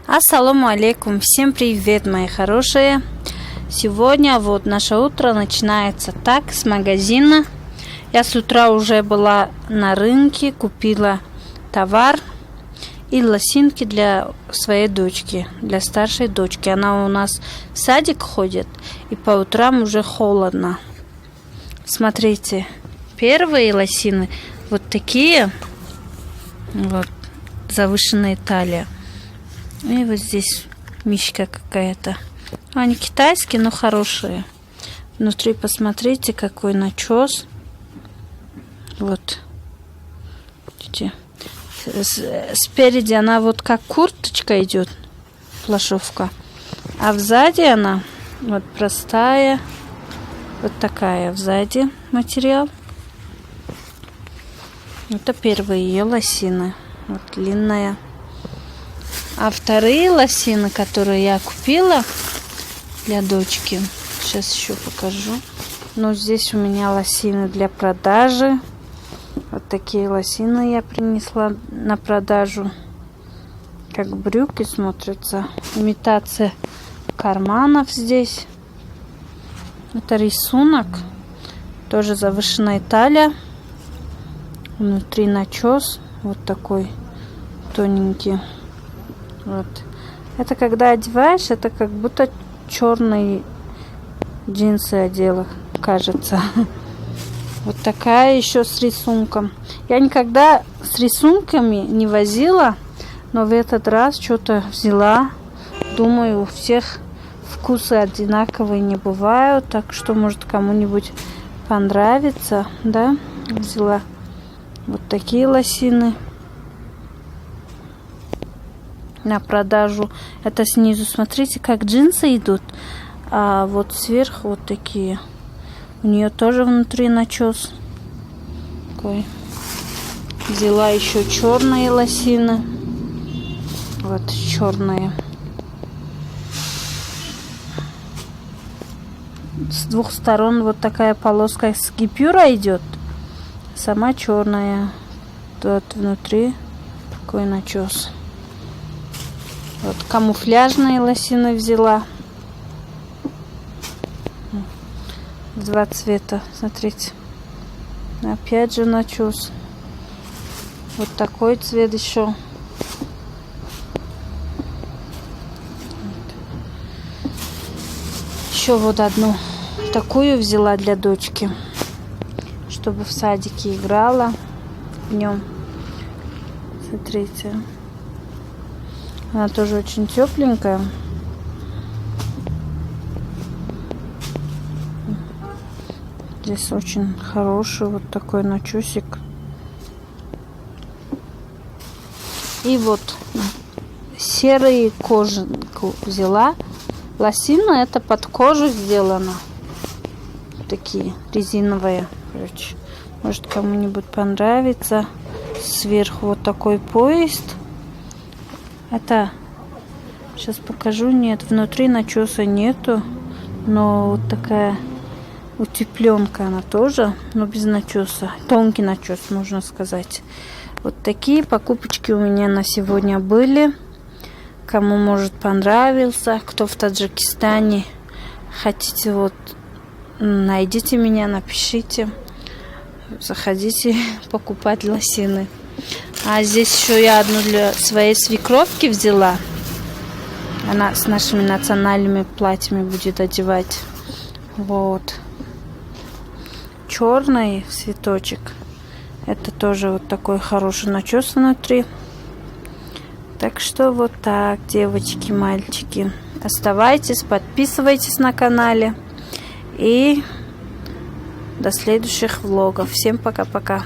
Ассаламу алейкум, всем привет, мои хорошие. Сегодня вот наше утро начинается так, с магазина. Я с утра уже была на рынке, купила товар и лосинки для своей дочки, для старшей дочки. Она у нас в садик ходит, и по утрам уже холодно. Смотрите, первые лосины вот такие, вот, завышенная талия. И вот здесь мишка какая-то. Они китайские, но хорошие. Внутри посмотрите, какой начес. Вот. Видите? Спереди она вот как курточка идет, плашовка. А сзади она вот простая. Вот такая сзади материал. Это первые ее лосины. Вот длинная. А вторые лосины, которые я купила для дочки, сейчас еще покажу. Но здесь у меня лосины для продажи. Вот такие лосины я принесла на продажу. Как брюки смотрятся. Имитация карманов здесь. Это рисунок. Тоже завышенная талия. Внутри начес. Вот такой тоненький. Вот. Это когда одеваешь, это как будто черные джинсы одела, кажется. Вот такая еще с рисунком. Я никогда с рисунками не возила, но в этот раз что-то взяла. Думаю, у всех вкусы одинаковые не бывают, так что может кому-нибудь понравится, да? Взяла вот такие лосины на продажу. Это снизу, смотрите, как джинсы идут, а вот сверху вот такие. У нее тоже внутри начес такой. Взяла еще черные лосины. Вот черные. С двух сторон вот такая полоска с гипюра идет. Сама черная. Тут внутри такой начес. Вот камуфляжные лосины взяла. Два цвета, смотрите. Опять же начес. Вот такой цвет еще. Еще вот одну такую взяла для дочки, чтобы в садике играла в нем. Смотрите. Она тоже очень тепленькая. Здесь очень хороший вот такой начесик. И вот серые кожанку взяла. Лосина это под кожу сделано. Такие резиновые. Короче, может кому-нибудь понравится. Сверху вот такой пояс. Это, сейчас покажу, нет, внутри начеса нету, но вот такая утепленка она тоже, но без начеса, тонкий начес, можно сказать. Вот такие покупочки у меня на сегодня были. Кому может понравился, кто в Таджикистане, хотите, вот найдите меня, напишите, заходите покупать лосины. А здесь еще я одну для своей свекровки взяла. Она с нашими национальными платьями будет одевать. Вот. Черный цветочек. Это тоже вот такой хороший начес внутри. Так что вот так, девочки, мальчики. Оставайтесь, подписывайтесь на канале. И до следующих влогов. Всем пока-пока.